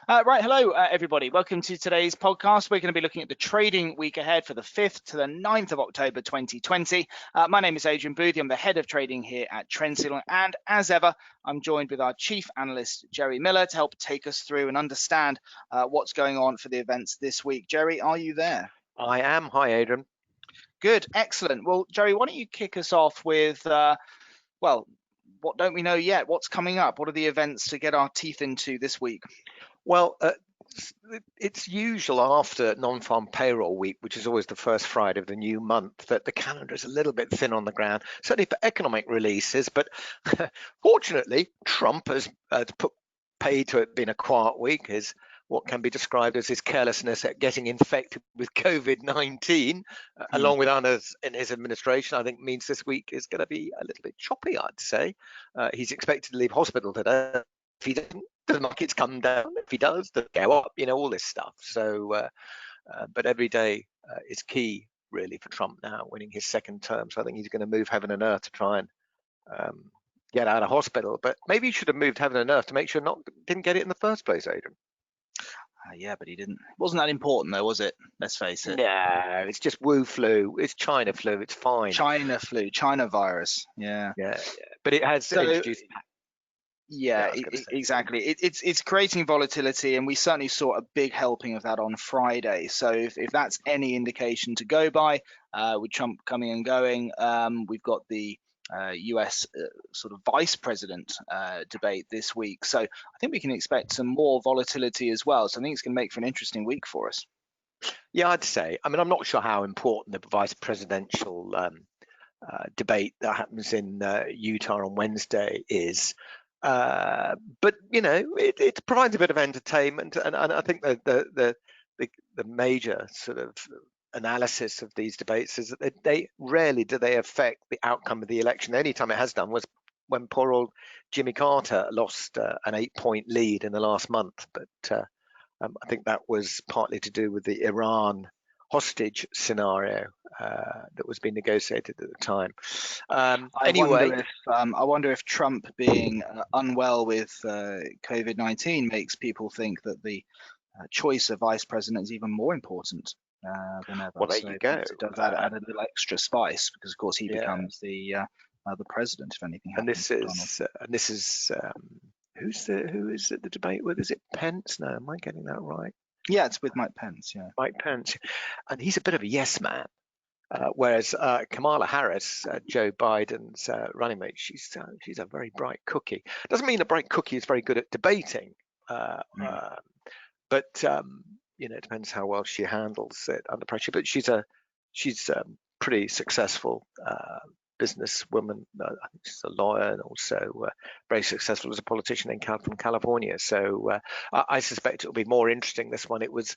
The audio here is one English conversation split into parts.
Right, hello everybody. Welcome to today's podcast. We're going to be looking at the trading week ahead for the 5th to the 9th of October 2020. My name is Adrian Boothie. I'm the head of trading here at Trendsignal, and as ever, I'm joined with our chief analyst, Jerry Miller, to help take us through and understand what's going on for the events this week. Jerry, are you there? I am. Hi, Adrian. Good, excellent. Well, Jerry, why don't you kick us off with, well, what don't we know yet? What's coming up? What are the events to get our teeth into this week? Well, it's usual after non-farm payroll week, which is always the first Friday of the new month, that the calendar is a little bit thin on the ground, certainly for economic releases. But fortunately, Trump has paid to it being a quiet week. Is what can be described as his carelessness at getting infected with COVID-19, along with others in his administration, I think means this week is going to be a little bit choppy, I'd say. He's expected to leave hospital today. If he doesn't, the markets come down. If he does, they go up, all this stuff. So, but every day is key, really, for Trump now, winning his second term. So I think he's going to move heaven and earth to try and get out of hospital. But maybe he should have moved heaven and earth to make sure didn't get it in the first place, Adrian. Yeah, but he didn't. It wasn't that important, though, was it? Let's face it. No, it's just Wu flu. It's China flu. It's fine. China flu, China virus. Yeah. But it has introduced. Yeah, exactly. It's creating volatility, and we certainly saw a big helping of that on Friday. So if that's any indication to go by, with Trump coming and going, we've got the US sort of vice president debate this week. So I think we can expect some more volatility as well. So I think it's going to make for an interesting week for us. Yeah, I'd say. I mean, I'm not sure how important the vice presidential debate that happens in Utah on Wednesday is. But it provides a bit of entertainment, and I think the major sort of analysis of these debates is that they rarely do they affect the outcome of the election. The only time it has done was when poor old Jimmy Carter lost an 8-point lead in the last month. But I think that was partly to do with the Iran hostage scenario that was being negotiated at the time. I wonder if Trump being unwell with COVID-19 makes people think that the choice of vice president is even more important than ever. Well, there you go. It does add a little extra spice, because of course he becomes the president if anything happens. And this is who is it the debate with? Is it Pence? No, am I getting that right? Yeah, it's with Mike Pence. Yeah, Mike Pence, and he's a bit of a yes man. Whereas Kamala Harris, Joe Biden's running mate, she's a very bright cookie. Doesn't mean a bright cookie is very good at debating, but it depends how well she handles it under pressure. But she's a pretty successful businesswoman. I think she's a lawyer and also very successful as a politician from California. So I suspect it'll be more interesting, this one. It was,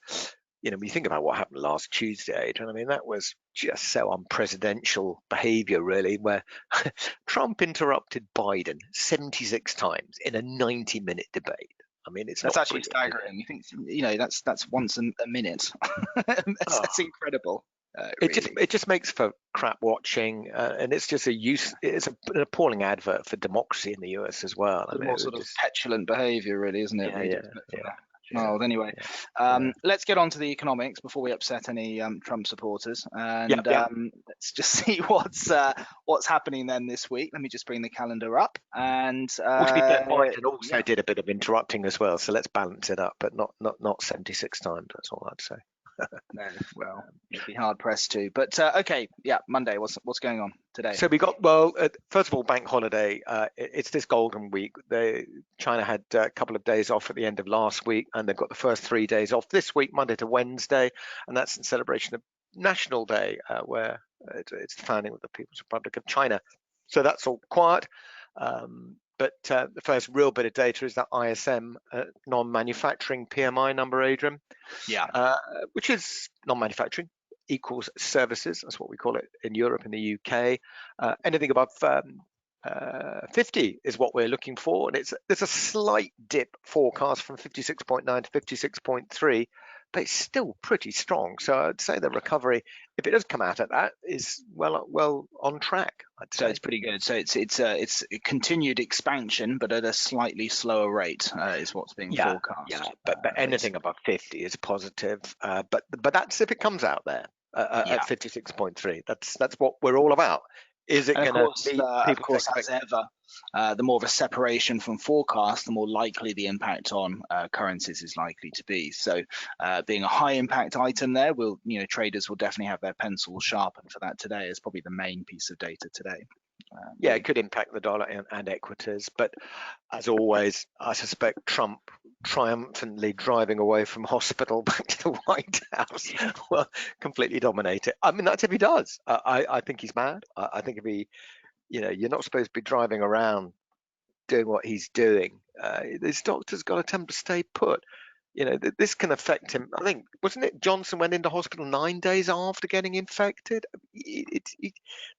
when you think about what happened last Tuesday, Adrian, I mean, that was just so unpresidential behavior, really, where Trump interrupted Biden 76 times in a 90-minute debate. I mean, that's actually staggering. You think, that's once a minute. That's incredible. It just makes for crap watching, and it's just it's an appalling advert for democracy in the US as well. I mean, more sort of petulant behavior, really, isn't it? Well, anyway, let's get on to the economics before we upset any Trump supporters, and let's just see what's happening then this week. Let me just bring the calendar up, and to be fair, Biden also did a bit of interrupting as well, so let's balance it up, but not 76 times. That's all I'd say. No, well, it'd be hard pressed to. But okay, Monday. What's going on today? So we got first of all, bank holiday. It's this golden week. China had a couple of days off at the end of last week, and they've got the first 3 days off this week, Monday to Wednesday, and that's in celebration of National Day, where it's the founding of the People's Republic of China. So that's all quiet. But the first real bit of data is that ISM non-manufacturing PMI number, Adrian. Yeah. Which is non-manufacturing equals services. That's what we call it in Europe and the UK. Anything above 50 is what we're looking for, and there's a slight dip forecast from 56.9 to 56.3, but it's still pretty strong. So I'd say the recovery if it does come out at that, is well on track, I'd say. So it's pretty good. So it's a continued expansion, but at a slightly slower rate, is what's being forecast. But anything above 50 is positive. But that's if it comes out there at 56.3. That's what we're all about. Is it going to meet people's as ever, the more of a separation from forecast, the more likely the impact on currencies is likely to be. So, being a high impact item there, traders will definitely have their pencils sharpened for that today. Is probably the main piece of data today. It could impact the dollar and equities, but as always, I suspect Trump triumphantly driving away from hospital back to the White House will completely dominate it. I mean, that's if he does. I think he's mad. I think if he, you're not supposed to be driving around doing what he's doing. This doctor's got to tell him to stay put. This can affect him. I think, wasn't it Johnson went into hospital 9 days after getting infected? The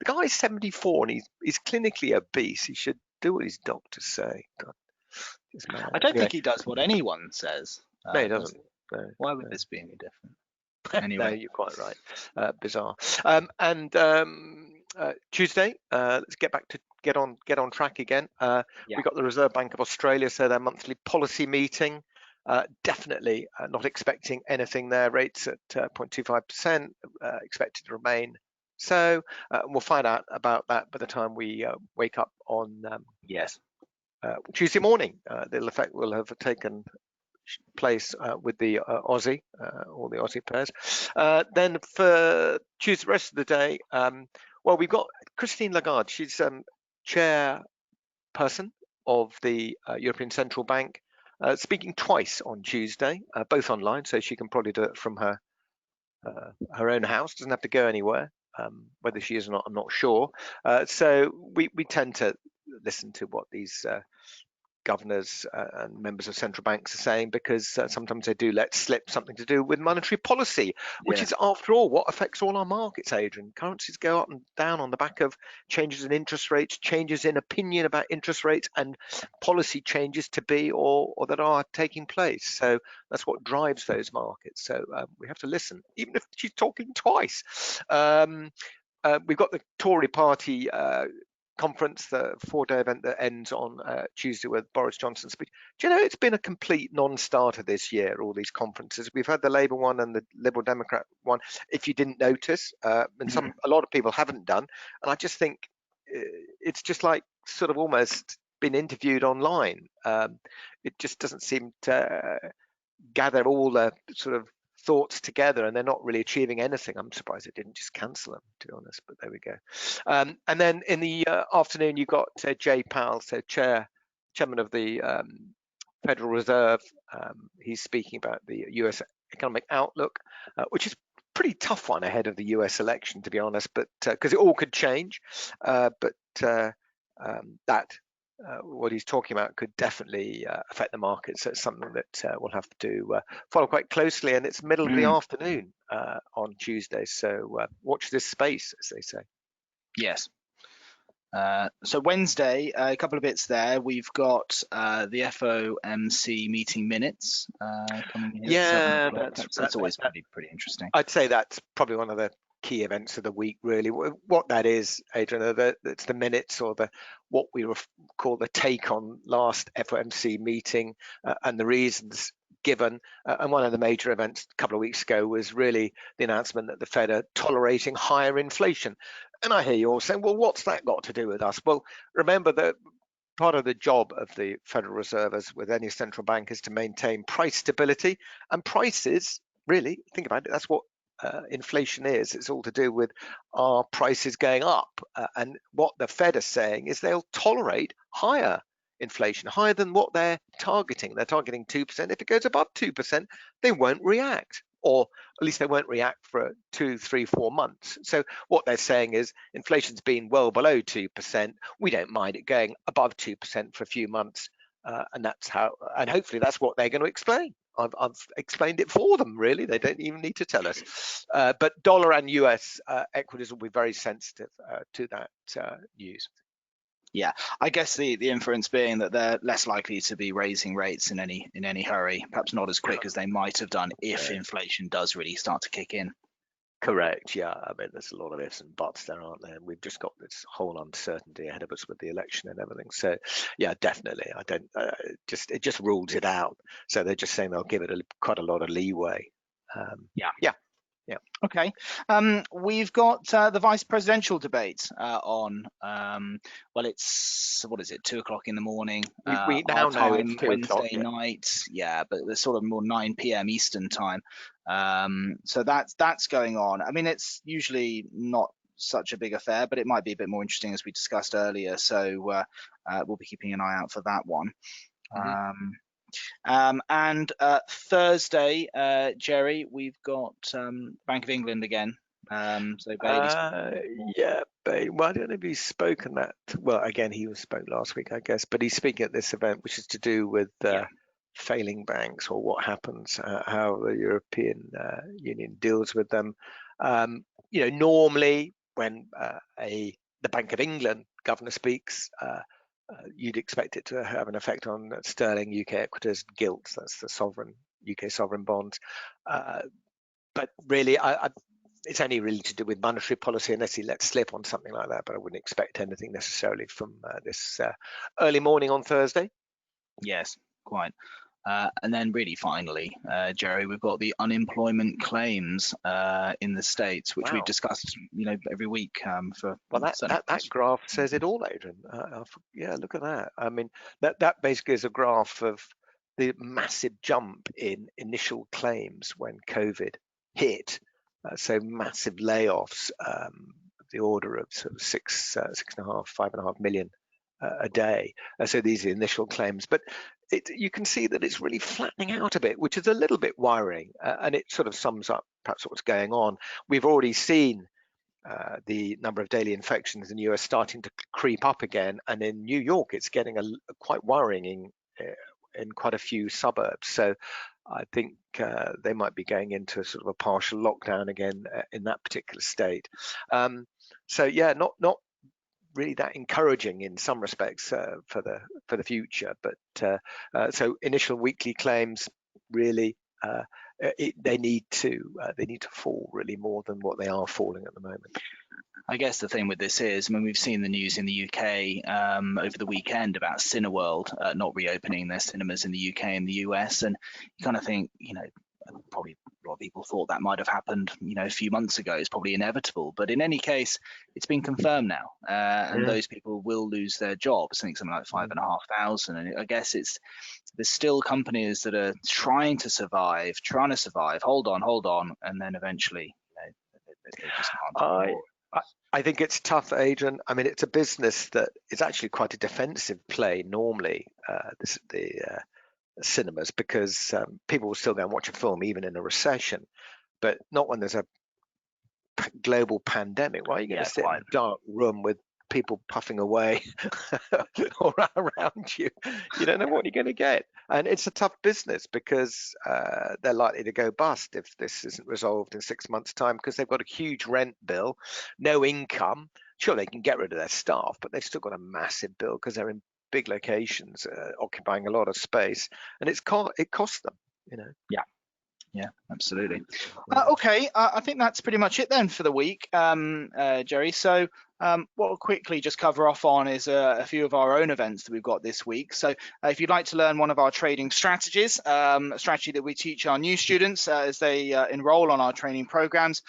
guy's 74 and he's clinically obese. He should do what his doctors say. God, I don't think he does what anyone says. No, he doesn't. No, Why would this be any different? Anyway. No, you're quite right. Bizarre. Tuesday, let's get back to get on track again. We got the Reserve Bank of Australia, so their monthly policy meeting. Definitely not expecting anything there. Rates at 0.25%, expected to remain so. We'll find out about that by the time we wake up on Tuesday morning. The effect will have taken place with the Aussie, all the Aussie pairs. Then for Tuesday, the rest of the day, we've got Christine Lagarde. She's chairperson of the European Central Bank, speaking twice on Tuesday, both online, so she can probably do it from her own house. Doesn't have to go anywhere. Whether she is or not, I'm not sure. So we tend to listen to what these governors and members of central banks are saying, because sometimes they do let slip something to do with monetary policy, which is, after all, what affects all our markets, Adrian. Currencies go up and down on the back of changes in interest rates, changes in opinion about interest rates, and policy changes to be or that are taking place. So that's what drives those markets. So we have to listen, even if she's talking twice. We've got the Tory party conference, the 4-day event that ends on Tuesday with Boris Johnson's speech. Do you know, it's been a complete non-starter this year, all these conferences. We've had the Labour one and the Liberal Democrat one, if you didn't notice, and a lot of people haven't done. And I just think it's just like sort of almost been interviewed online. It just doesn't seem to gather all the sort of thoughts together, and they're not really achieving anything. I'm surprised they didn't just cancel them, to be honest, but there we go. And then in the afternoon, you got Jay Powell, so chairman of the Federal Reserve. He's speaking about the US economic outlook, which is a pretty tough one ahead of the US election, to be honest, but because it all could change. What he's talking about could definitely affect the markets. So it's something that we'll have to follow quite closely, and it's middle of the afternoon on Tuesday, so watch this space, as they say. Yes. So Wednesday, a couple of bits there. We've got the FOMC meeting minutes coming in. Yeah, that's always pretty interesting. I'd say that's probably one of the key events of the week, really. What that is, Adrian, it's the minutes, or what we call the take on last FOMC meeting, and the reasons given. And one of the major events a couple of weeks ago was really the announcement that the Fed are tolerating higher inflation. And I hear you all saying, well, what's that got to do with us? Well, remember that part of the job of the Federal Reserve, as with any central bank, is to maintain price stability. And prices, really, think about it, that's what inflation is. It's all to do with our prices going up. And what the Fed are saying is they'll tolerate higher inflation, higher than what they're targeting. They're targeting 2%. If it goes above 2%, they won't react, or at least they won't react for 2, 3, 4 months. So what they're saying is inflation's been well below 2%. We don't mind it going above 2% for a few months. And that's how, and hopefully that's what they're going to explain. I've explained it for them, really. They don't even need to tell us. But dollar and US equities will be very sensitive to that news. Yeah, I guess the inference being that they're less likely to be raising rates in any hurry, perhaps not as quick as they might have done if inflation does really start to kick in. Correct. Yeah. I mean, there's a lot of ifs and buts there, aren't there? And we've just got this whole uncertainty ahead of us with the election and everything. So, yeah, definitely. I don't it just rules it out. So they're just saying they'll give it quite a lot of leeway. Yeah. Yeah. Yeah. Okay. We've got the vice presidential debate on. Well, it's what is it? 2 o'clock in the morning. We now Our know it's time, 2 o'clock. Wednesday Yeah. night. Yeah, but it's sort of more 9 p.m. Eastern time. So that's going on. I mean, it's usually not such a big affair, but it might be a bit more interesting as we discussed earlier. So we'll be keeping an ie out for that one. And Thursday, Jerry, we've got Bank of England again. So Bailey's. Yeah, but well, I don't know if he's spoken that. Well, again, he spoke last week, I guess, but he's speaking at this event, which is to do with failing banks or what happens, how the European Union deals with them. Normally when the Bank of England governor speaks, you'd expect it to have an effect on sterling, UK equities, gilts. That's the UK sovereign bonds. But really, it's only really to do with monetary policy unless he lets slip on something like that. But I wouldn't expect anything necessarily from this early morning on Thursday. Yes, quite. And then really finally, Jerry, we've got the unemployment claims in the States, which we've discussed, every week for. Well, that graph says it all, Adrian. Yeah, look at that. I mean, that basically is a graph of the massive jump in initial claims when COVID hit. So massive layoffs, the order of sort of 5.5 million a day. So these are the initial claims, but you can see that it's really flattening out a bit, which is a little bit worrying, and it sort of sums up perhaps what's going on. We've already seen the number of daily infections in the US starting to creep up again, and in New York it's getting quite worrying in quite a few suburbs. So I think they might be going into sort of a partial lockdown again in that particular state. So yeah, not really that encouraging in some respects for the future. But so initial weekly claims really they need to fall really more than what they are falling at the moment. I guess the thing with this is, I mean, we've seen the news in the UK over the weekend about Cineworld not reopening their cinemas in the UK and the US, and you kind of think, probably a lot of people thought that might have happened, a few months ago. It's probably inevitable, but in any case, it's been confirmed now, and those people will lose their jobs. I think something like 5,500, and I guess there's still companies that are trying to survive. Hold on, and then eventually, they just can't. I think it's tough, Adrian. I mean, it's a business that is actually quite a defensive play normally, the cinemas, because people will still go and watch a film even in a recession, but not when there's a global pandemic. Why are you going to sit in a dark room with people puffing away all around you? You don't know what you're going to get. And it's a tough business because they're likely to go bust if this isn't resolved in 6 months' time, because they've got a huge rent bill, no income. Sure, they can get rid of their staff, but they've still got a massive bill because they're in big locations, occupying a lot of space, and it costs them, Yeah, absolutely. Okay, I think that's pretty much it then for the week, Jerry. So what we'll quickly just cover off on is a few of our own events that we've got this week. So if you'd like to learn one of our trading strategies, a strategy that we teach our new students as they enroll on our training programs,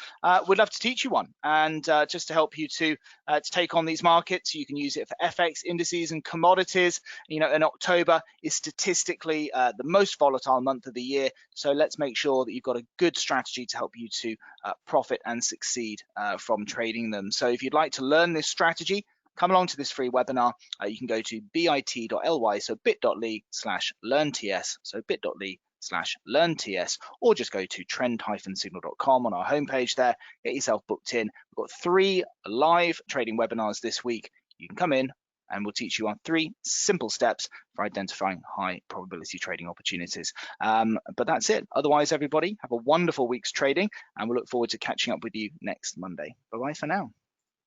we'd love to teach you one. And just to help you to take on these markets, you can use it for FX, indices and commodities. And October is statistically the most volatile month of the year. So let's make sure that you've got a good strategy to help you to profit and succeed from trading them. So if you'd like to learn this strategy, come along to this free webinar. You can go to bit.ly, so bit.ly/learnts, so bit.ly/learnts, or just go to trend-signal.com on our homepage there, get yourself booked in. We've got 3 live trading webinars this week. You can come in and we'll teach you on 3 simple steps for identifying high probability trading opportunities. But that's it. Otherwise, everybody, have a wonderful week's trading, and we'll look forward to catching up with you next Monday. Bye-bye for now.